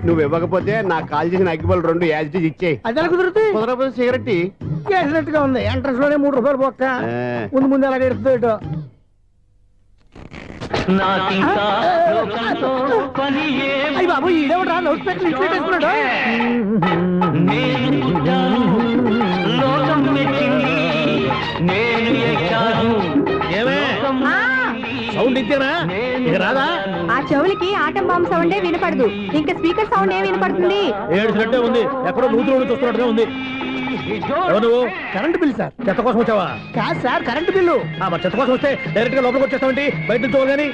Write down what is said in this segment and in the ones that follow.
నువ్వు ఇవ్వకపోతే నాకు కాల్ చేసిన అగ్గిపళ్ళు 2 యాజిటీజ్ ఇచ్చేయి. అది ఎలా కుదురుతుంది? కుదరకపోతే సిగరెట్ చేసినట్టుగా ఉంది. ఎంట్రన్స్ లోనే 3 రూపాయలు పోక్క. ముందు ముందు ఎలా ఎడుతుందో బాబు. ఇదేమిట్రా లౌడ్ స్పీకర్ ఇంట్లో వేసుకున్నాడు? సౌండ్ ఇచ్చానా ఇక రాదా? ఆ చెవులకి ఆటం బాంబు సౌండే వినపడదు, ఇంకా స్పీకర్ సౌండ్ ఏ వినపడుతుంది? ఏడ్చినట్టే ఉంది. ఎక్కడో నూతులు చూస్తున్నట్టుగా ఉంది. నువ్వు కరెంట్ బిల్ సార్? చెత్త కోసం వచ్చావా? కాదు సార్, కరెంట్ బిల్లు. మరి చెత్త కోసం వస్తే డైరెక్ట్ గా లోపలికి వచ్చేస్తామంటే బయట నుంచి కానీ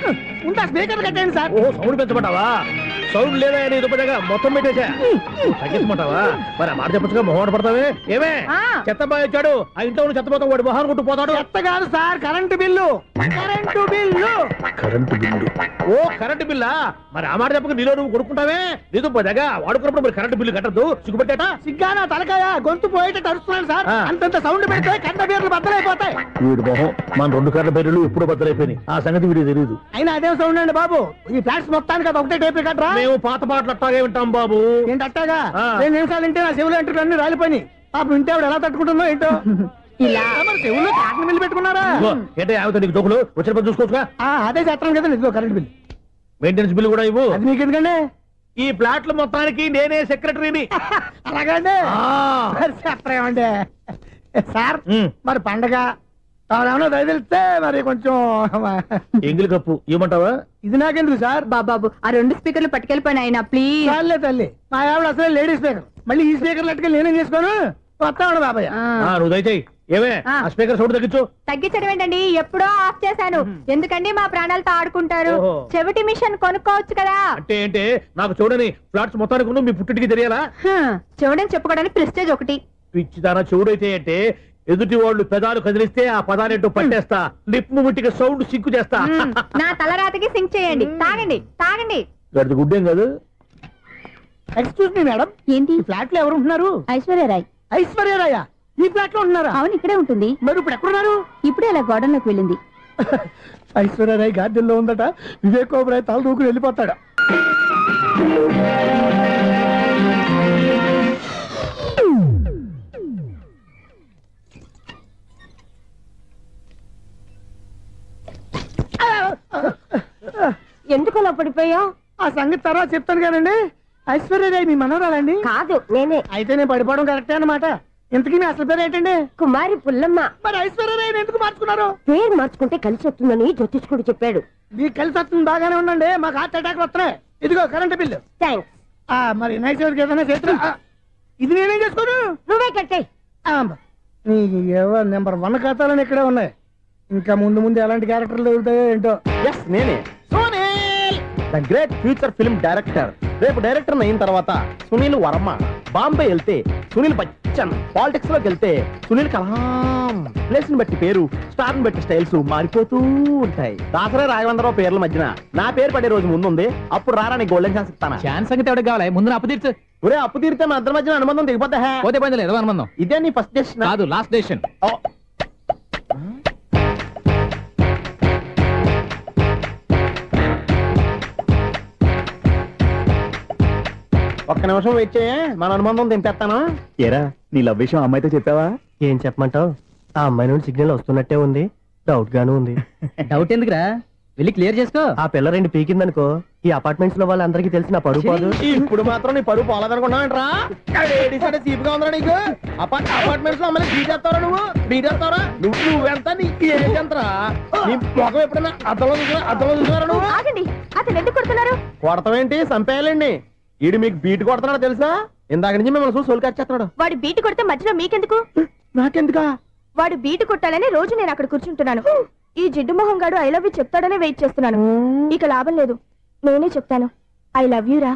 ఉంటా. స్పీకర్ కట్టండి సార్. ఓ సౌండ్ పెంచమంటావా? సౌండ్ లేదా నీ దుప్పటగా మొత్తం పెట్టేసా. తగ్గించమంటావా? మరి ఆ మాట చెప్పచ్చుగా, మొహం పడతావే. ఏమే చెత్త బాగా వచ్చాడు, ఆ ఇంట్లో ఉన్న చెత్త పోతాం, వాడు మొహాన్ని కొట్టు పోతాడు. చెత్త కాదు sir, current bill. Current bill. Current bill. ఓ కరెంటు బిల్లా? మరి ఆ మాట చెప్పక నీలో నువ్వు కొడుకుంటావే. నీతో పోదాగా వాడుకున్నప్పుడు మరి కరెంటు బిల్లు కట్టద్దు. సిగ్గుపెట్టేట? సిగ్గానా తలకాయ? గొంతు పోయేటట్టు అరుస్తున్నాను సార్. అంతంత సౌండ్ పెడితే కరెంట్ బీర్లు బద్దలైపోతాయి. వీడు మొహం మన 2 కరెంట్ బీర్లు ఇప్పుడు బద్దలైపోయినాయి. ఆ సంగతి వీడికి తెలియదు. అయినా అదే సౌండ్ అండి బాబు. ఈ ఫ్లాట్స్ మొత్తానికి అది ఒకటే టైప్ కట్టరా? మేము పాత పాటలు అట్టాగే వింటాం బాబు. ఏంటి అట్టాగా? 2 నిమిషాలు వింటే నా చెవులు ఎంటర్ అన్ని రాలిపోయి. పాపం వింటే ఆవిడ ఎలా తట్టుకుంటుందో ఏంటో. ఇలా మరి చెవుల్లో కాటన్ బిల్లు పెట్టుకున్నారా? ఏంటో యావత నీకు దోకులు వచ్చిన పని చూసుకోవచ్చుగా. అదే చేస్తాను కదా. ఇదిగో కరెంట్ బిల్, మెయింటెనెన్స్ బిల్లు కూడా ఇవ్వు. అది మీకు ఎందుకండి? ఈ ఫ్లాట్ల మొత్తానికి నేనే సెక్రటరీని. అలాగండి. చెప్పరేమండి సార్? మరి పండగ ఏమన్నా దయదలిస్తే మరి కొంచెం ఎంగిలి కప్పు ఇవ్వమంటావా? ఇది నాకెందుకు సార్? బాబాబు ఆ 2 స్పీకర్లు పట్టుకెళ్ళిపోయిన ఆయన ప్లీజ్. చాలే తల్లి, మా ఆవిడ అసలు లేడీ స్పీకర్. మళ్ళీ ఈ స్పీకర్లు అట్టుకెళ్ళి నేనేం చేసుకోను? వస్తాడు బాబాయ్. నువ్వు దయచేయి. ఏమే ఆ స్పీకర్ సౌండ్ తగ్గించు. తగ్గించడం ఏంటండి, ఎప్పుడో ఆఫ్ చేశాను. ఎందుకండి మా ప్రాణాలతో ఆడుకుంటారు? చెవిటి మిషన్ కొనుక్కోవచ్చు కదా. అంటే ఏంటే నాకు చూడని ఫ్లాట్స్ మొత్తానికి మీ పుట్టింటికి తెలియాలా? చెవుడని చెప్పుకోవడానికి ప్రెస్టేజ్ ఒకటి. పిచ్చిదానా చెవుడైతే అంటే ఎదుటి వాళ్ళు పెదాలు కదిలిస్తే ఆ పదాలేంటో పట్టేస్తా. లిప్ ముట్టికి సౌండ్ సింకు చేస్తా. నా తలరాతకి సింక్ చేయండి. తాగండి తాగండి. గడిది గుడ్డేం కాదు. ఎక్స్క్యూజ్ మీ మేడం, ఏంటి ఫ్లాట్ లో ఎవరు ఉంటున్నారు? ఐశ్వర్యరాయ్. ఐశ్వర్యరాయ ఈ ఫ్లాట్ లో ఉంటున్నారా? అవును, ఇక్కడే ఉంటుంది. మరి ఇప్పుడు ఎక్కడున్నారు? ఇప్పుడే అలా గోడౌన్లోకి వెళ్ళింది. ఐశ్వర్యరాయ్ గార్డెన్ లో ఉందట. వివేక్ ఓబరాయ్ తల దూకుని వెళ్ళిపోతాడు. ఎందుకు అలా పడిపోయావు? ఆ సంగతి తర్వాత చెప్తాను కానండి. ఐశ్వర్యరాయ్ మీ మనవరాలండి? కాదు, నేనే. అయితే నేను పడిపోవడం కరెక్టే అన్నమాట. ఇంతకీ మీ అసలు పేరు ఏంటండి? కుమారి పుల్లమ్మ. మరి ఐశ్వర్యరాయ్ ఎందుకు మార్చుకున్నారు? పేరు మార్చుకుంటే కలిసి వస్తుందని జ్యోతిష్కుడు చెప్పాడు. మీకు కలిసి వస్తుంది, బాగానే ఉండండి. మాకు హార్ట్ అటాక్ వస్తున్నాయి. ఇదిగో కరెంట్ బిల్లు. థ్యాంక్స్. మరి నైట్ ఏదైనా చేతులు ఇది నేనేం చేసుకోను? నువ్వే కట్టే. నెంబర్ 1 ఖాతాలని ఇక్కడే ఉన్నాయి. ఇంకా ముందు ముందు ఎలాంటి క్యారెక్టర్లు దొరుకుతాయో ఏంటో. నేనే Sunil, the great future film director. రేపు డైరెక్టర్ అయిన తర్వాత సునీల్ వర్మ. బాంబే వెళ్తే సునీల్ బచ్చన్. పాలిటిక్స్ లోకి వెళ్తే సునీల్ కలాం. ప్లేస్ ని బట్టి పేరు, స్టార్ ని బట్టి స్టైల్స్ మారిపోతూ ఉంటాయి. దాసరా రాఘవేంద్రరావు పేర్ల మధ్యన నా పేరు పడే రోజు ముందుంది. అప్పుడు రారా నీ గోల్డెన్ ఛాన్స్ ఇస్తాను. ఛాన్స్ సంగతి ఎవరికి కావాలి? ముందు అప్పు తీర్చు. ఒరే అప్పు తీరితే మా ఇద్దరి మధ్యన అనుబంధం దిగిపోతా. పోతే పోయింది లేదు అనుబంధం. ఇదే నీ ఫస్ట్ డెసిషన్ కాదు, లాస్ట్ డెసిషన్. ఒక్క నిమిషం వెయిట్ చేయ, మన అనుబంధం దింపేస్తాను. ఏరా నీ లవ్ విషయం అమ్మాయితో చెప్పావా? ఏం చెప్పమంటావు? ఆ అమ్మాయి నుండి సిగ్నల్ వస్తున్నట్టే ఉంది. డౌట్ గాను ఉంది. డౌట్ ఎందుకురా, వెళ్ళి క్లియర్ చేసుకో. ఆ పిల్ల 2 పీకిందనుకో, ఈ అపార్ట్మెంట్స్ లో వాళ్ళందరికీ తెలిసిన పరువు పోదు. ఇప్పుడు మాత్రం నీ పరువు పోలేదనుకున్నావంటరా? చీప్గా ఉందా నీకు? అపార్ట్మెంట్స్ లో అమ్మని బీటేస్తావరా? బీటేస్తావరా? నువ్వెంత? నీకు ఏంటంతరా? నీ మొఖం ఎప్పుడైనా అద్దంలో చూసారా నువ్వు? అతను ఎందుకు కొడుతున్నారు? కొడతావేంటి? చంపేయాలండి. ఈడు మీకు బీట్ కొడుతున్నాడు తెలుసా? ఇందాక నుంచి మిమ్మల్ని చూసి సోల్కి వచ్చేస్తున్నాడు. వాడు బీటు కొడితే మధ్యలో మీకెందుకు? నాకెందుకా? వాడు బీటు కొట్టాలని రోజు నేను అక్కడ కూర్చుంటున్నాను. ఈ జిడ్డు మొహం గాడు ఐ లవ్ యూ చెప్తాడనే వెయిట్ చేస్తున్నాను. ఇక లాభం లేదు, నేనే చెప్తాను. ఐ లవ్ యూ రా.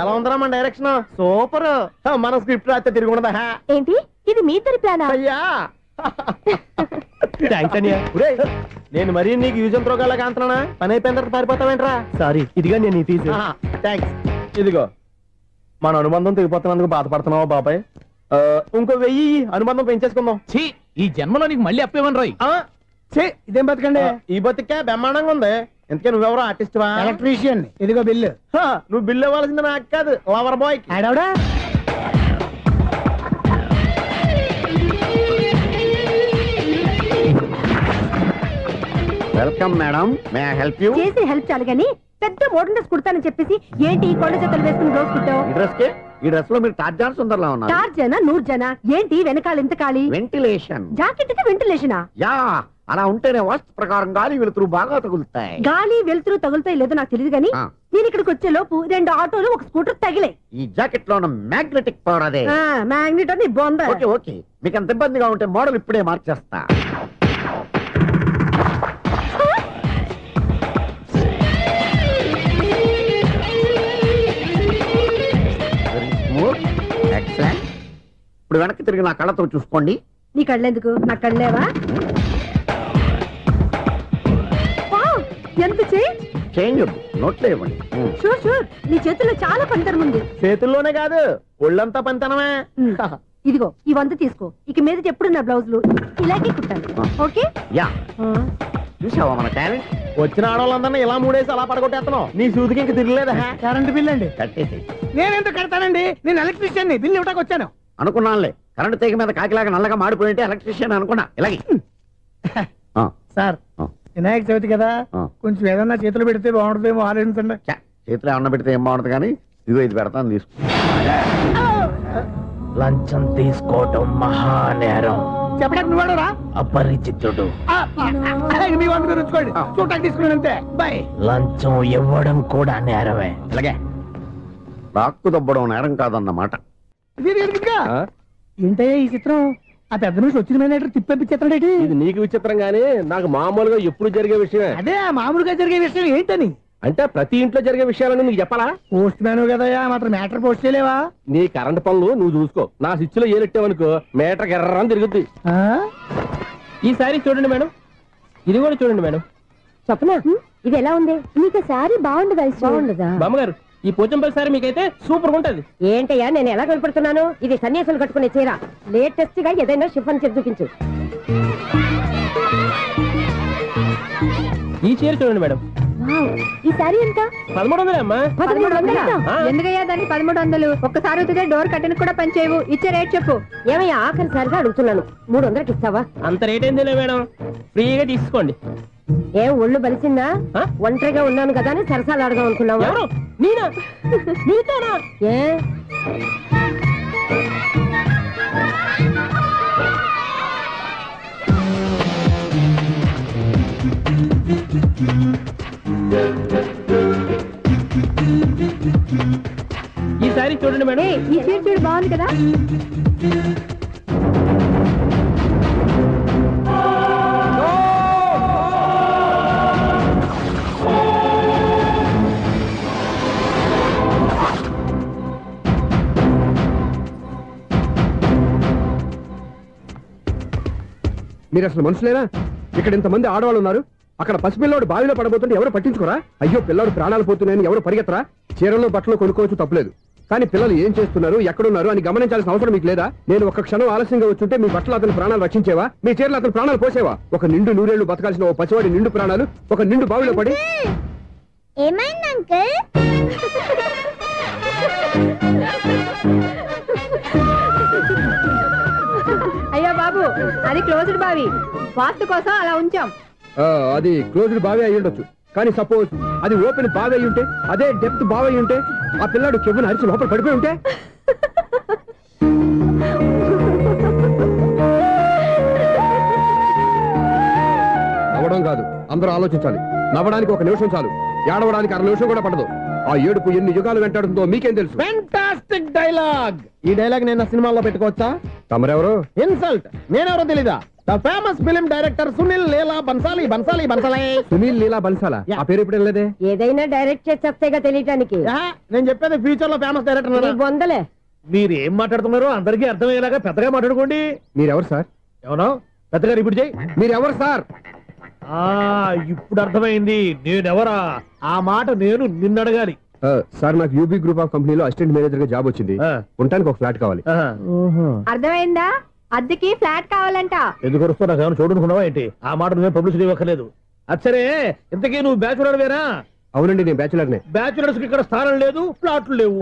ఎలా ఉందరా మన డైరెక్షన్? సూపర్. మన స్క్రిప్ట్ రాస్తే తిరిగి ఉండదా? ఏంటి ఇది మీ ఇద్దరి ప్లానా? అయ్యా నేను మరీ నీకు యూజ్ ఎంతో గలగా అంటున్నా. పని అయిపోయిన తర్వాత పారిపోతావేంట్రా? సారీ, ఇదిగా నేను ఫీజు. థ్యాంక్స్. ఇదిగో మన అనుబంధం తెగిపోతున్నందుకు బాధపడుతున్నావా బాబాయ్? ఇంకో 1000 అనుబంధం పెంచేసుకుందాం. ఈ జన్మలో నీకు మళ్ళీ అప్పేమని రాయి. ఇదేం బతకండి? ఈ బతికే బ్రహ్మాండంగా ఉంది. ఎందుకే నువ్వెవరో ఆర్టిస్ట్ వా? ఎలక్ట్రీషియన్. ఇదిగో బిల్లు. నువ్వు బిల్లు ఇవ్వాల్సింది నాకు కాదు, లవర్ బాయ్. ఆడవడా? Welcome madam, may I help you? చేసి హెల్ప్ చాలు గాని పెద్ద మోడల్ డ్రెస్ కుడతానని చెప్పేసి ఏంటి ఈ కొండ జతలు వేసుకుని బ్లౌజ్ కుట్టావు? ఈ డ్రెస్ లో మీరు టార్జాన్ సుందర్లా ఉన్నారు. చార్జనా 100 జనా ఏంటి వెనకాల ఎంత ఖాళీ? వెంటిలేషన్. జాకెట్ కి వెంటిలేషనా? యా, అలా ఉంటేనే వాస్తు ప్రకారం గాలి వెలుతురు బాగా తగులుతాయి. గాలి వెలుతురు తగులుతాయి లేదో నాకు తెలియదు గానీ నేను ఇక్కడికి వచ్చే లోపు 2 ఆటోలు ఒక స్కూటర్ తగిలే. ఈ జాకెట్ లో ఉన్న మ్యాగ్నెటిక్ పవర్ అదే. మ్యాగ్నెట్ అని బొంద. ఓకే ఓకే, మీకు అంత ఇబ్బందిగా ఉంటే మోడల్ ఇప్పుడే మార్చేస్తా. ఎక్సలెంట్. ఇప్పుడు వెనక్కి తిరిగి నా కళ్ళతో చూసుకోండి. నీ కళ్ళెందుకు? నా కళ్ళేవా? ఎంత చేంజ్ నోట్లో ఇవ్వండి. షూర్ షూర్, నీ చేతుల్లో చాలా పనితనం ఉంది. చేతుల్లోనే కాదు, ఒళ్ళంతా పనితనమే. ఇదిగో ఈ 100 తీసుకో. ఇక మీద ఎప్పుడు నా బ్లౌజులు ఇలాగే కుట్టాను. ఓకే? యా, చూసావా మన టాలెంట్? వచ్చిన ఆడవాళ్ళందరినీ ఇలా మూడేసి అలా పడగొట్టేస్తున్నావు. నీ సూదికి ఇంక తిరగలేదా? కరెంట్ బిల్ అండి. కట్టేసి. నేనెందుకు కడతానండి? నేను ఎలక్ట్రీషియన్. బిల్ ఇవ్వడానికి వచ్చాను. అనుకున్నానులే, కరెంట్ తీగ మీద కాకిలాగా నల్లగా మాడిపోయింటే ఎలక్ట్రీషియన్ అనుకున్నా. ఇలాగే సార్, వినాయక చవితి కదా, కొంచెం ఏదన్నా చేతులు పెడితే బాగుంటుందేమో ఆలోచించండి. చేతిలో అన్న పెడితే ఏం బాగుంటుంది కానీ ఇదిగో ఇది పెడతాను, తీసుకో. లంచం తీసుకోవటం మహానేరం. చెప్పడానికి నువ్వాడరా? అపరిచితుడు. మీ వంద మీరు ఉంచుకోండి, చూడటానికి తీసుకున్నాను అంతే. బాయ్. లంచం ఇవ్వడం కూడా నేరమే. ఇలాగే రాక్కు దబ్బడం నేరం కాదన్నమాట. ఏంటయ్యా ఈ చిత్రం? ఆ పెద్ద నుంచి వచ్చిన మేనేటర్ తిప్పించేస్తాడేటి? ఇది నీకు విచిత్రం గానీ నాకు మామూలుగా ఎప్పుడు జరిగే విషయమే. అదే మామూలుగా జరిగే విషయం ఏంటని? అంటే ప్రతి ఇంట్లో జరిగే విషయాలని నీకు చెప్పాలా? పోస్ట్ మ్యాన్ కదయ్యా, మాత్రం మ్యాటర్ పోస్ట్ చేయలేవా? నీ కరెంట్ పనులు నువ్వు చూసుకో. నా స్విచ్ లో ఏలెట్టావనుకో మీటర్ ఎర్రని తిరుగుద్ది. ఈసారి చూడండి మేడం, ఇది కూడా చూడండి మేడం. చెప్పనా? ఇది ఎలా ఉంది? నీకు సారీ బాగుండదా? బాగుండదా బామ్మగారు? ఈ పోచంపల్లి సారీ మీకైతే సూపర్ ఉంటది. ఏంటయ్యా నేను ఎలా కనపడుతున్నాను? ఇది సన్యాసులు కట్టుకునే చీర. లేటెస్ట్ గా ఏదైనా షిఫాన్ చీర చూపించు. ఈ చీర చూడండి మేడం. ఈ సారీ ఎంత? 1300 అమ్మా. 1300? ఎందుకయ్యా దాన్ని 1300? ఒక్కసారి వచ్చితే డోర్ కట్టెన్ కూడా పనిచేయవు. ఇచ్చే రేట్ చెప్పు. ఏమయ్యా ఆఖరిసారిగా అడుగుతున్నాను, 300కి ఇస్తావా? అంత రేట్ ఏందిలే మేడం, ఫ్రీగా తీసుకోండి. ఏం ఒళ్ళు బలిసిందా? ఒంటరిగా ఉన్నాను కదా అని సరసాలు అడదాం అనుకున్నావా? ఎవరు? నేనా? నీతోనా? ఏ ఈ సారీ చూడండి మేడం. ఈ చీర చూడు, బాగుంది కదా? మీరు అసలు మనుషులేనా? ఇక్కడ ఇంతమంది ఆడవాళ్ళు ఉన్నారు, అక్కడ పసిపిల్లాడు బావిలో పడబోతుంటే ఎవరు పట్టించుకోరా? అయ్యో పిల్లాడు ప్రాణాలు పోతున్నాయని ఎవరు పరిగెత్తరా? చీరల్లో బట్టలు కొనుక్కోవచ్చు, తప్పలేదు. కానీ పిల్లలు ఏం చేస్తున్నారు, ఎక్కడున్నారు అని గమనించాల్సిన అవసరం మీకు లేదా? నేను ఒక క్షణం ఆలస్యంగా వచ్చుంటే మీ బట్టలు అతని ప్రాణాలు రక్షించేవా? మీ చీరలు అతని ప్రాణాలు పోసేవా? ఒక నిండు నూరేళ్లు బతకాల్సిన ఓ పసివాడి నిండు ప్రాణాలు ఒక నిండు బావిలో పడి. ఏమైంది అంకుల్? అయ్యో బాబు, అది క్లోజ్డ్ బావి, వాస్తు కోసం అలా ఉంచాం. అది క్లోజ్డ్ బావి అయి ఉండొచ్చు, కానీ సపోజ్ అది ఓపెన్ బావి అయి ఉంటే, అదే డెప్త్ బావి అయి ఉంటే, ఆ పిల్లాడు చెవును అరిచి లోపల పడిపోయి ఉంటే? నవ్వడం కాదు, అందరూ ఆలోచించాలి. నవ్వడానికి 1 నిమిషం చాలు, ఏడవడానికి 1/2 నిమిషం కూడా పడదు. ఆ ఏడుపు ఎన్ని యుగాలు వెంటాడుతుందో మీకేం తెలుసు? Fantastic dialogue. ఈ డైలాగ్ నేను సినిమాలో పెట్టుకోవచ్చా? తమరెవరు? ఇన్సల్ట్. నేనెవరో తెలీదా? The famous film director Sunil Leela Bansali. Bansali Bansali Sunil Leela బన్సాలా? ఆ పేరు ఇప్పుడు లేదే. ఏదైనా డైరెక్ట్ చేసేస్తేగా తెలియటానికి. నేను చెప్పేది ఫ్యూచర్ లో ఫేమస్ డైరెక్టర్. బొందలే. మీరు ఏం మాట్లాడుతున్నారో అందరికీ అర్థమయ్యేలాగా పెద్దగా మాట్లాడుకోండి. మీరెవరు సార్? ఎవరో పెద్దగా రిపీట్ చేయి. మీరెవరు సార్? ఇప్పుడు అర్థమైంది నేనెవరా. ఆ మాట నేను నిన్ను అడగాలి. సార్, నాకు యూబీ గ్రూప్ ఆఫ్ కంపెనీలో అసిస్టెంట్ మేనేజర్ గా జాబ్ వచ్చింది. ఉండడానికి ఒక ఫ్లాట్ కావాలి. అర్థమైందా? అద్దెకి ఫ్లాట్ కావాలంట. ఎందుకు వస్తున్నా చూడనుకున్నావా ఏంటి? ఆ మాట నువ్వే పబ్లిసిటీ ఇవ్వక్కర్లేదు. అచ్చరే ఇంతకీ నువ్వు బ్యాచులర్ వేరా? అవునండి, నేను బ్యాచులర్నే. బ్యాచులర్స్ కి ఇక్కడ స్థానం లేదు, ప్లాట్లు లేవు.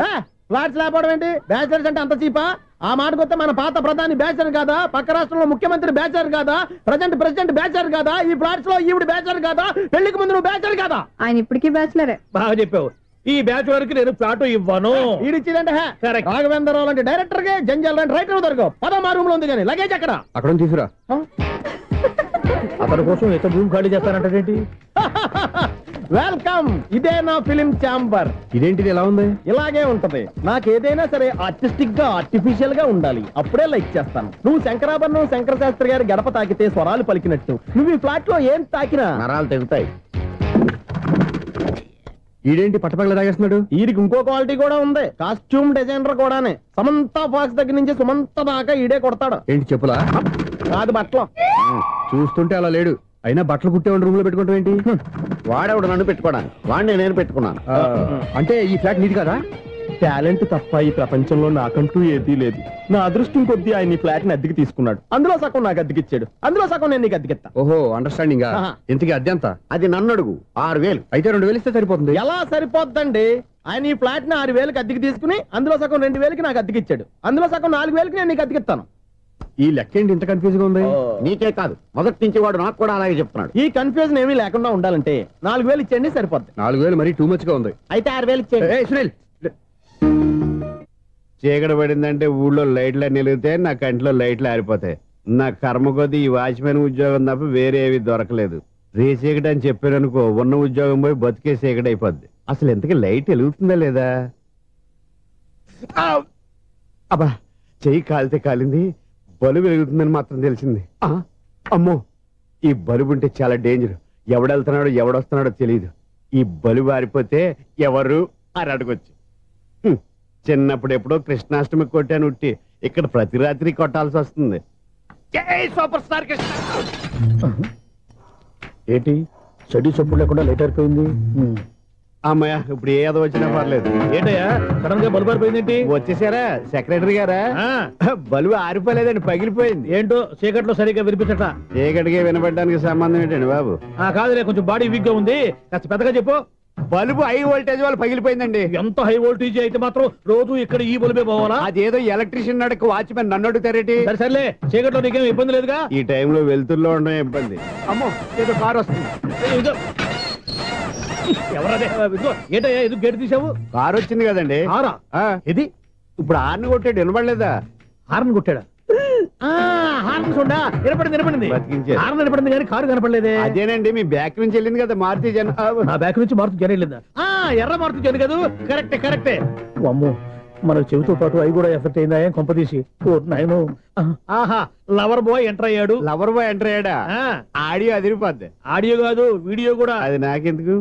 ఫ్లాట్స్ లేకపోవడం ఏంటి? బ్యాచిలర్స్ అంటే అంత చీపా? ఆ మాటకొస్తే మన పాత ప్రధాని బ్యాచర్ కాదా? పక్క రాష్ట్రంలో ముఖ్యమంత్రి బ్యాచర్ కాదా? ప్రెసిడెంట్ బ్యాచర్ కాదా? ఈ ఫ్లాట్స్ లో ఈవిడ బ్యాచర్ కాదా? పెళ్లికి ముందు నువ్వు బ్యాచర్ కాదా? ఆయన ఇప్పటికీ బ్యాచులరే. బాగా చెప్పావు. ఈ బ్యాచులర్ కి నేను ప్లాట్ ఇవ్వను. ఈడిచ్చిందంటే రాఘవేంద్రరావు లాంటి డైరెక్టర్ కి జంజల్ లాంటి రైటర్ దొరకవు. పదమా రూమ్ లో ఉంది కానీ లగేజ్ అక్కడ. అక్కడ తీసుకురా. అతని కోసం ఎంత భూమి ఖాళీ చేస్తానంటే వెల్కమ్. ఇదే నా ఫిలిం ఛాంబర్. ఇదేంటిది ఎలా ఉంది? ఇలాగే ఉంటది. నాకు ఏదైనా సరే ఆర్టిస్టిక్ గా ఆర్టిఫిషియల్ గా ఉండాలి, అప్పుడే లైక్ చేస్తాను. నువ్వు శంకరాభరణం శంకర శాస్త్రి గారి గడప తాకితే స్వరాలు పలికినట్టు నువ్వు ఈ ఫ్లాట్ లో ఏం తాకినా నరాలు తెగుతాయి. ఈడేంటి పట్టపగల తాగేస్తున్నాడు? వీడికి ఇంకో క్వాలిటీ కూడా ఉంది. కాస్ట్యూమ్ డిజైనర్ కూడానే. సమంత ఫాక్స్ దగ్గర నుంచి సుమంత దాకా ఈడే కొడతాడు. ఏంటి చెప్పులా? కాదు బట్టలు. చూస్తుంటే అలా లేడు. అయినా బట్టలు కుట్టేవాడి రూమ్ లో పెట్టుకుంటాం ఏంటి? వాడేవాడు నన్ను పెట్టుకోవడానికి, వాడిని నేను పెట్టుకున్నాను. అంటే ఈ ఫ్లాట్ నీది కదా? టాలెంట్ తప్ప ఈ ప్రపంచంలో నాకంటూ ఏదీ లేదు. నా అదృష్టం కొద్దీ ఆయన ఈ ఫ్లాట్ ని అద్దెకి తీసుకున్నాడు. అందులో సగం నాకు అద్దెకిచ్చాడు, అందులో సగం నేను నీకు అద్దెకిస్తా. ఓహో, అండర్స్టాండింగ్. ఇంతకీ అద్దె ఎంత? అది నన్ను అడుగు. 6,000. అయితే 2,000 ఇస్తే సరిపోతుంది. ఎలా సరిపోద్దండి? ఆయన ఈ ఫ్లాట్ ని 6,000కి అద్దెకి తీసుకుని అందులో సగం 2,000కి నాకు అద్దెకిచ్చాడు, అందులో సగం 4,000కి నేను నీకు అద్దెకిస్తాను. ఈ లెక్క ఏంటి ఇంత కన్ఫ్యూజ్ గా ఉంది? నీకే కాదు, మొదటి నుంచి వాడు నాకు కూడా అలాగే చెప్తున్నాడు. ఈ కన్ఫ్యూజన్ ఏమీ లేకుండా ఉండాలంటే 4,000 ఇచ్చేయండి, సరిపోద్ది. 4,000 మరీ టూ మచ్ గా ఉంది. అయితే 6,000 ఇచ్చేయండి. సునీల్, చీకటి పడిందంటే ఊళ్ళో లైట్లు నిలిగితే నా కంటిలో లైట్లు ఆరిపోతాయి. నా కర్మ కొద్దీ ఈ వాచ్మెన్ ఉద్యోగం తప్ప వేరే ఏవి దొరకలేదు. రేచీకటి అని చెప్పారనుకో, ఉన్న ఉద్యోగం పోయి బతికే చీకటి అయిపోద్ది. అసలు ఎంతకీ లైట్ వెలుగుతుందా లేదా? అబ్బా, చెయ్యి కాలితే కాలింది, బలుబు వెలుగుతుందని మాత్రం తెలిసింది. అమ్మో, ఈ బలుబు ఉంటే చాలా డేంజర్. ఎవడెళ్తున్నాడో ఎవడొస్తున్నాడో తెలియదు. ఈ బలుబు ఆరిపోతే ఎవరు అని అడగొచ్చు. చిన్నప్పుడు ఎప్పుడో కృష్ణాష్టమి కొట్టాను ఉట్టి, ఇక్కడ ప్రతి రాత్రి కొట్టాల్సి వస్తుంది. Super star Krishna. ఏంటి చెడు చెప్పుడు లేకుండా లేట్ అయిపోయింది? అమ్మయ్య, ఇప్పుడు ఏదో వచ్చినా పర్లేదు. ఏంటయ్యా సడన్ గా బల్బు అయిపోయింది? ఏంటి వచ్చేసారా సెక్రటరీ గారా? బలుబు ఆరిపోలేదండి, పగిలిపోయింది. ఏంటో చీకట్లో సరిగ్గా వినిపించట. చీకటికి వినపడడానికి సంబంధం ఏంటండి బాబు? కాదులే, కొంచెం బాడీ వీక్ గా ఉంది, కాస్త పెద్దగా చెప్పు. బల్బు హై వోల్టేజ్ వాళ్ళు పగిలిపోయిందండి. ఎంత హై వోల్టేజ్ అయితే మాత్రం రోజు ఇక్కడ ఈ బల్బే పోవాలా? అదేదో ఎలక్ట్రీషియన్ నడక వాచ్మెన్ నన్ను అడుగుతారేటి? సర్లే, చీకట్లో నీకేం ఇబ్బంది లేదుగా? ఈ టైంలో వెళ్తుల్లో ఉండడం ఇబ్బంది. అమ్మో, ఏదో కారు వస్తుంది. ఎవరదే? ఏంటయ్యా ఇది గేట్ తీసావు? కారు వచ్చింది కదండి. కారా? ఇది ఇప్పుడు హార్న్ కొట్టాడు, వినపడలేదా? హార్న్ కొట్టాడా? హార్న్ చూడా వినపడింది. బతికించాడు. హార్న్ వినపడింది కానీ కారు కనపడలేదే. అదేనండి, మీ బ్యాక్ నుంచి వెళ్ళింది కదా మారుతి జన. నా బ్యాక్ నుంచి మారుతి జన వెళ్ళిందా? ఎర్ర మారుతి జన కదా? కరెక్టే. అమ్మో, మనకు చెవితో పాటు అవి కూడా ఎఫెక్ట్ అయిందా? ఏం కొంపదీసి? ఆహా, లవర్ బాయ్ ఎంటర్ అయ్యాడు. లవర్ బాయ్ ఎంటర్ అయ్యాడా? ఆడియో అదిరిపోద్ది. ఆడియో కాదు, వీడియో కూడా. అది నాకెందుకు?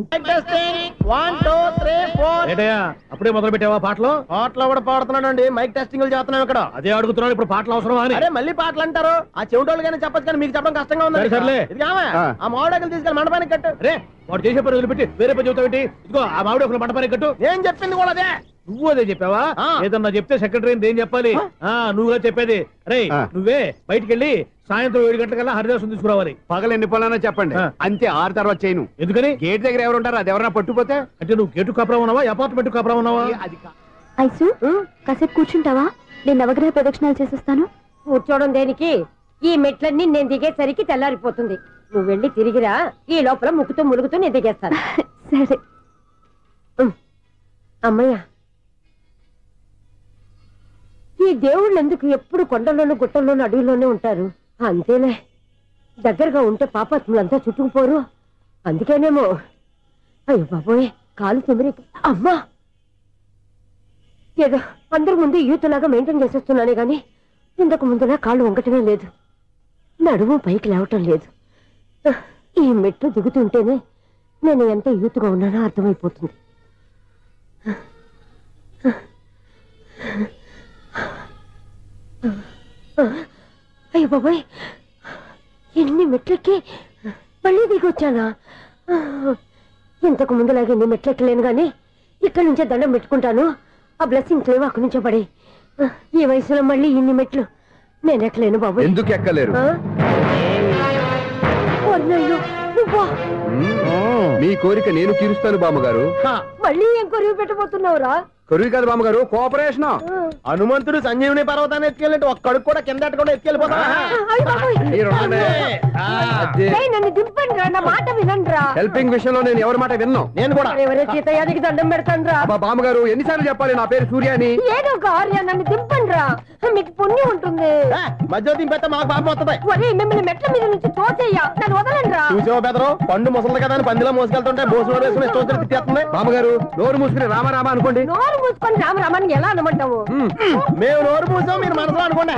1 2 3 4. ఏంటయ్యా అప్పుడే మొదలు పెట్టావా పాటలు? పాటలు కూడా పాడుతున్నాడు. మైక్ టెస్టింగ్ చేస్తున్నాం ఇక్కడ. అదే అడుగుతున్నాడు, ఇప్పుడు పాటలు అవసరమా అని. అరే మళ్ళీ పాటలు అంటారు. ఆ చెవిటోళ్ళు కానీ చెప్పచ్చు, కానీ మీకు చెప్పడం కష్టంగా ఉంది. సర్లే. ఆ మామిడాకులు తీసుకెళ్ళి మండపానికి కట్టు. రే, వాడు చేసే పని వదిలిపెట్టి వేరే పని చెబుతావు ఏంటి? ఇదిగో ఆ మామిడి ఒకరు మంటపానికి కట్టు. నేను చెప్పింది కూడా అదే. నువ్వు అదే చెప్పావా? ఏదన్నా చెప్తే సెక్రటరీ ఏం చెప్పాలి? నువ్వుగా చెప్పేది. రే, నువ్వే బయటికి వెళ్ళి సాయంత్రం 7 గంటలకల్లా హరిదాసం తీసుకురావాలి. పగలు ఎన్ని పనులన్నా చెప్పండి, అంతే. 6 తర్వాత చేయను. ఎందుకని? గేట్ దగ్గర ఎవరు ఉంటారు? అది ఎవరన్నా పట్టుపోతే? అంటే నువ్వు గేటు కాపురా ఉన్నావా, అపార్ట్మెంట్ కాపురా ఉన్నావా? అది ఐసు, కాసేపు కూర్చుంటావా? నేను నవగ్రహ ప్రదక్షిణాలు చేసేస్తాను. కూర్చోవడం దేనికి? ఈ మెట్లన్నీ నేను దిగేసరికి తెల్లారిపోతుంది. నువ్వు వెళ్ళి తిరిగిరా, ఈ లోపల ముక్కుతూ ములుగుతూ నేను దిగేస్తాను. సరే. అమ్మయ్య, ఈ దేవుళ్ళు ఎందుకు ఎప్పుడు కొండల్లోనూ గుట్టల్లోనూ అడవిలోనే ఉంటారు? అంతేలే, దగ్గరగా ఉంటే పాపాత్ములంతా చుట్టుకుపోరు. అందుకేనేమో. అయ్యో బాబోయ్, కాలు తిమిరి. అమ్మా, ఏదో అందరి ముందు యూత్లాగా మెయింటైన్ చేసేస్తున్నానే గాని ఇంతకు ముందులా కాళ్ళు వంకటమే లేదు, నడుము పైకి లేవటం లేదు. ఈ మెట్లు దిగుతుంటేనే నేను ఎంత యూత్గా ఉన్నానో అర్థమైపోతుంది. అయ్యో బాబాయ్, ఎన్ని మెట్లెక్కి మళ్ళీ దిగొచ్చానా? ఇంతకు ముందులాగే ఎన్ని మెట్లెక్కలేను గాని ఇక్కడి నుంచే దండం పెట్టుకుంటాను. ఆ బ్లెస్సింగ్స్ లేవు అక్కడి నుంచే పడే. ఈ వయసులో మళ్ళీ ఇన్ని మెట్లు నేను ఎక్కలేను బాబు. ఎందుకు ఎక్కలేరు? మీ కోరిక నేను తీరుస్తాను బామ్మగారు. మళ్ళీ ఏం కొరివి పెట్టబోతున్నావురా? కొరివి కాదు బామ్మగారు, కోఆపరేషన్. హనుమంతుడు సంజీవుని పర్వతాన్ని ఎత్తుకెళ్ళి ఒక్కడికి కూడా కింద ఎట్టకుండా ఎత్తుకెళ్ళిపోతా. నన్ను దింపండి రా, నా మాట వినండి రా. హెల్పింగ్ విషయంలో నేను ఎవరి మాట విన్నాను. నేను కూడా ఎవరే సీతయ్యానికి దండం పెడతాను రా. బామ్మగారు ఎన్నిసార్లు చెప్పాలి నా పేరు సూర్య అని? ఏదో ఒక ఆర్య నన్ను దింపండి రా, మీకు పుణ్యం ఉంటుంది. మధ్య దింపేస్తే మాకు పాపం వస్తుంది. ఒరే మిమ్మల్ని మెట్ల మీద నుంచి తోసేయ్యా, నన్ను వదలండి రా. చూసావా బెదరు, పండు ముసలి కదా అని పందిలో మోసుకెళ్తుంటే బోసులో వేసుకుని ఇష్టం తిట్టేస్తుంది. బామ్మగారు నోరు మూసుకుని రామారామ అనుకోండి. నోరు మూసుకొని రామరామాన్ని ఎలా అనమంటావు? మేము నోరు మూసాం, మీరు మనసులో అనుకోండి.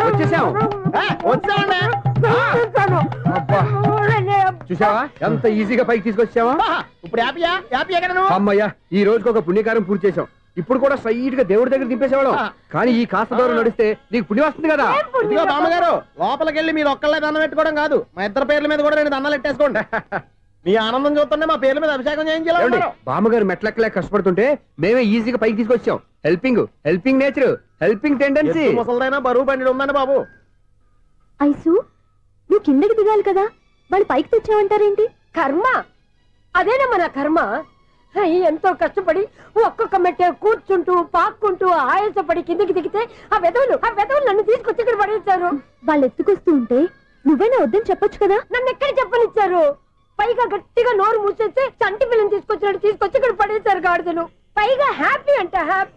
వచ్చేసాం. వచ్చామండి. చూసావా ఎంత ఈజీగా పైకి తీసుకొచ్చావా? ఇప్పుడు హ్యాపీయా కదా నువ్వు? అమ్మయ్యా, ఈ రోజుకి ఒక పుణ్యకారం పూర్తి చేసాం. ఇప్పుడు కూడా స్ట్రైట్ గా దేవుడి దగ్గర దింపేసేవాడు. కానీ ఈ కాస్త దూరం నడిస్తే నీకు పుణ్యం వస్తుంది కదా. ఇదిగో బామ్మగారు, లోపలికి వెళ్ళి మీరు ఒక్కళ్ళే దండం పెట్టుకోవడం కాదు, మా ఇద్దరు పేర్ల మీద కూడా 2 దండాలు ఎట్టేసుకోండి. మీ ఆనందం చూస్తుంటే మా పేర్ల మీద అభిషేకం చేయించాలి. బామ్మగారు మెట్లెక్కలే కష్టపడుతుంటే మేమే ఈజీగా పైకి తీసుకొచ్చాం. Helping nature, helping tendency. ముసలైనా బరువు బండి ఉందండి బాబు. ఐసు నువ్వు కిందకి దిగాలి కదా, వాళ్ళు పైకి తెచ్చావంటారేంటి? కర్మ అదేనమ్మా నా కర్మ. ఎంతో కష్టపడి ఒక్కొక్క మెట్టే కూర్చుంటూ పాక్కుంటూ ఆయాసపడి కిందికి దిగితే ఆ వెధవులు నన్ను తీసుకొచ్చి ఇక్కడ పడేశారు. వాళ్ళు ఎత్తుకొస్తూ ఉంటే నువ్వేనా వద్దని చెప్పొచ్చు కదా. నన్ను ఎక్కడ చెప్పనిచ్చారు? పైగా గట్టిగా నోరు మూసేస్తే చంటి పిల్లని తీసుకొచ్చినట్టు తీసుకొచ్చి ఇక్కడ పడేశారు గాడిదలు. పైగా హ్యాపీ అంటే హ్యాపీ.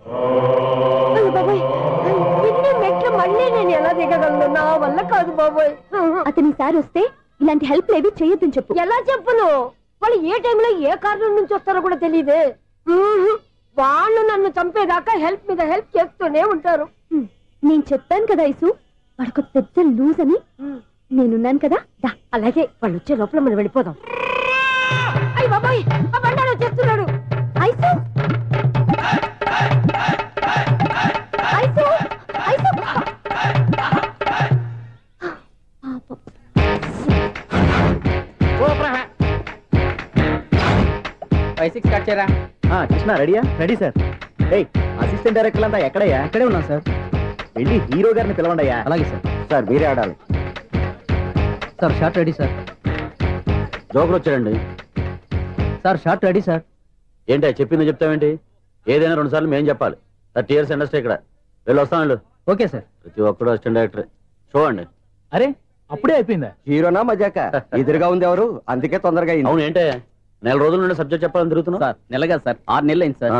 బాబోయ్, ఇన్ని మెట్లు మళ్ళీ నేను ఎలా దిగగలను? నా వల్ల కాదు బాబోయ్. అతని సారి వస్తే ఇలాంటి హెల్ప్ లేవి చేయొద్దని చెప్పు. ఎలా చెప్పును? వాళ్ళు ఏ టైంలో ఏ కారణం నుంచి వస్తారో కూడా తెలియదే. వాళ్ళు నన్ను చంపేదాకా హెల్ప్ మీద హెల్ప్ చేస్తూనే ఉంటారు. నేను చెప్పాను కదా ఐసు, వాడికి పెద్ద లూజ్ అని. నేనున్నాను కదా. అలాగే వాళ్ళు వచ్చే లోపల మనం వెళ్ళిపోదాం. అయ్య బాబాయ్, ఆ బండారు వచ్చేస్తున్నాడు. ఐసు ఐసు ఐసు 5-6 స్టార్ట్ చేయరా. కృష్ణ రెడీయా? Ready sir. అసిస్టెంట్ డైరెక్టర్ అంతా ఎక్కడయ్యా? ఇక్కడే ఉన్నాం సార్. వెళ్ళి హీరో గారిని పిలవండి అయ్యా. అలాగే సార్. సార్ మీరే ఆడాలి. Sir short ready sir. Joker వచ్చాడండి సార్. Short ready sir. ఏంటి చెప్పింది చెప్తావేంటి? ఏదైనా 2 సార్లు మేము చెప్పాలి. 30 years ఇండస్ట్రీ ఇక్కడ. వెళ్ళి వస్తాను. Okay sir. ప్రతి ఒక్కడు అసిస్టెంట్ డైరెక్టర్. చూడండి. అరే అప్పుడే అయిపోయిందా? హీరోనా మజాక? ఎదురుగా ఉంది ఎవరు, అందుకే తొందరగా అయింది. అవును, ఏంటే 4 రోజుల నుండి సబ్జెక్ట్ చెప్పాలని తిరుగుతున్నా సార్ నెలగా సార్, 6 నెలలు అయింది సార్.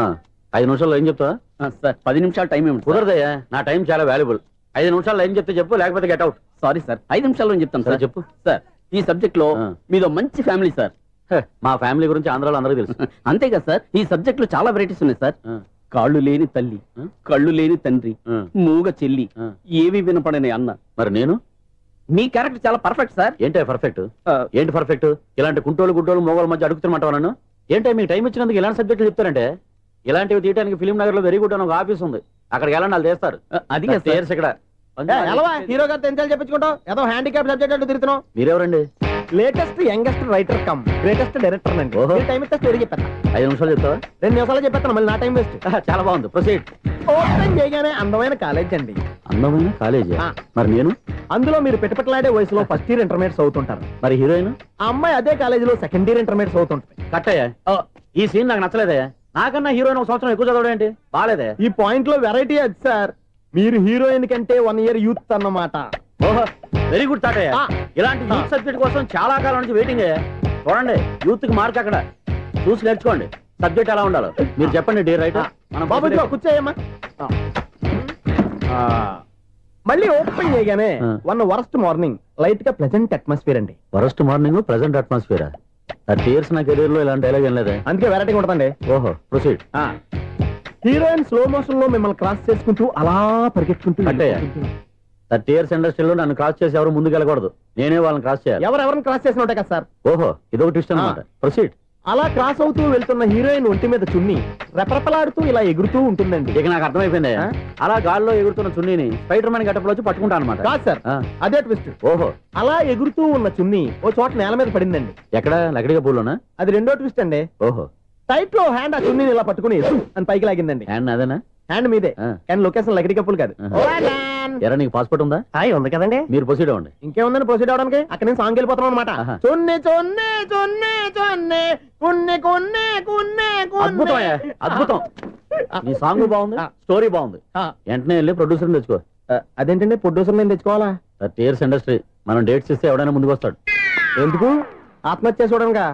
5 నిమిషాల్లో ఏం చెప్తా సార్? 10 నిమిషాలు టైం ఏమి కుదరదయ్యా, నా టైం చాలా వాల్యుబుల్. 5 నిమిషాల్లో ఏం చెప్తే చెప్పు, లేకపోతే గెట్ అవుట్. సారీ సార్, 5 నిమిషాల్లో చెప్తాను సార్. చెప్పు సార్, ఈ సబ్జెక్ట్ లో మీదో మంచి ఫ్యామిలీ సార్. మా ఫ్యామిలీ గురించి ఆంధ్రాలో అందరికీ తెలుసు. అంతేగా సార్, ఈ సబ్జెక్ట్ లో చాలా వెరైటీస్ ఉన్నాయి సార్. కాళ్ళు లేని తల్లి, కళ్ళు లేని తండ్రి, మూగ చెల్లి, ఏవి వినపడని అన్న. మరి నేను మీ క్యారెక్టర్ చాలా పర్ఫెక్ట్ సార్. ఏంటే పర్ఫెక్ట్? ఏంటి పర్ఫెక్ట్? ఇలాంటి కుంటోళ్ళు గుడ్డోళ్ళు మోగోళ్ళ మధ్య అడుగుతున్నమాట నన్ను. ఏంటంటే మీకు టైం ఇచ్చినందుకు ఇలాంటి సబ్జెక్టులు చెప్తారంటే, ఇలాంటివి తీయడానికి ఫిలిం నగర్ లో వెరీ గుడ్ అని ఒక ఆఫీస్ ఉంది, అక్కడికి వెళ్ళండి, వాళ్ళు చేస్తారు. అది ఇక్కడ హీరో గారు తెంచాలి చెప్పించుకుంటాం, ఏదో హ్యాండిక్యాప్ సబ్జెక్ట్ అంటూ తిరుగుతున్నాం. మీరెవరండి? Latest youngest writer cum greatest director అండి. టైం ఇస్తే స్టోరీ చెప్పేస్తా. 5 నిమిషాలు చెప్తావా? 2 నిమిషాలు చెప్పేస్తాను, మళ్ళీ నా టైం వేస్ట్. చాలా బాగుంది, ప్రొసీడ్. ఓపెన్ చేయగానే అందమైన కాలేజ్ అండి. అందమైన కాలేజీ? మరి నేను అందులో మీరు పెట్టుపట్లాడే వయసులో ఫస్ట్ ఇయర్ ఇంటర్మీడియట్స్ అవుతుంటారు. మరి హీరోయిన్? ఆ అమ్మాయి అదే కాలేజీలో సెకండ్ ఇయర్ ఇంటర్మీడియట్స్ అవుతుంటాయి. కట్టయ్యా, ఈ సీన్ నాకు నచ్చలేదే. నాకన్నా హీరోయిన్ 1 సంవత్సరం ఎక్కువ చదవడం ఏంటి? బాలేదే. ఈ పాయింట్ లో వెరైటీ అది సార్, మీరు హీరోయిన్ కంటే 1 year యూత్ అన్నమాట. ఓహో, వెరీ గుడ్ థాట్ అయ్యా. ఇలాంటి యూత్ సబ్జెక్ట్ కోసం చాలా కాలం నుంచి వెయిటింగ్. చూడండి, యూత్ కి మార్క్ అక్కడ చూసి నేర్చుకోండి. సబ్జెక్ట్ ఎలా ఉండాలో మీరు చెప్పండి డియర్ రైటర్. బాబు కూర్చోయమ్మా. మళ్ళీ ఓపెన్ చేయగానే వన్ వరస్ట్ మార్నింగ్, లైట్ గా ప్లెజెంట్ అట్మాస్ఫియర్ అండి. Worst morning, pleasant atmosphere. 30 years నా కెరీర్ లో ఇలాంటి డైలాగ్ ఏం లేదే. అందుకే వెరైటీ ఉంటుందండి. ఓహో, ప్రొసీడ్. హీరోయిన్ స్లో మోషన్ లో మిమ్మల్ని క్రాస్ చేసుకుంటూ అలా పరిగెత్తుకుంటూ 30 years ఇండస్ట్రీలో నన్ను క్రాస్ చేసి ఎవరు ముందుకు వెళ్ళకూడదు, నేనే వాళ్ళని క్రాస్ చేయాలి. ఎవరెవరిని క్రాస్ చేసిన ఉంటాయి కదా సార్. ఓహో, ఇదొక ట్విస్ట్ అన్నమాట. ప్రొసీడ్. అలా క్రాస్ అవుతూ వెళ్తున్న హీరోయిన్ ఒంటి మీద చున్ని రెపరెపలాడుతూ ఇలా ఎగురుతూ ఉంటుందండి. ఇక నాకు అర్థమైపోయింది. అలా గాల్లో ఎగురుతున్న చున్నీని స్పైడర్ మ్యాన్ గెటప్లో వచ్చి పట్టుకుంటా అనమాట. కాదు సార్, అదే ట్విస్ట్. ఓహో, అలా ఎగురుతూ ఉన్న చున్ని ఓ చోట నేల మీద పడిందండి. ఎక్కడ? లకడిగా పూలోనా? అది రెండో ట్విస్ట్ అండి. ఓహో, టైట్ లో హ్యాండ్ ఆ చున్నీని ఇలా పట్టుకుని అని పైకి లాగిందండి. హ్యాండ్ అదేనా? హ్యాండ్ మీదే కానీ లొకేషన్ లగడి కప్పులు కాదు. ఎరా నీకు పాస్పోర్ట్ ఉందా? ఉంది కదండి. మీరు ప్రొసీడ్ అవ్వండి. ఇంకేముందని ప్రొసీడ్ అవడానికి అక్కడ నేను సాంగ్ వెళ్ళిపోతాను అనమాట. చొన్నే చొన్నే చొన్నే చొన్నే కున్నే కొన్నే కున్నే అద్భుతం అద్భుతం. నీ సాంగ్ బాగుంది, స్టోరీ బాగుంది. వెంటనే వెళ్ళి ప్రొడ్యూసర్ తెచ్చుకో. అదేంటండి ప్రొడ్యూసర్ నేను తెచ్చుకోవాలా? 30 years ఇండస్ట్రీ, మనం డేట్స్ ఇస్తే ఎవడైనా ముందుకు వస్తాడు. ఎందుకు? ఆత్మహత్య చూడనుగా.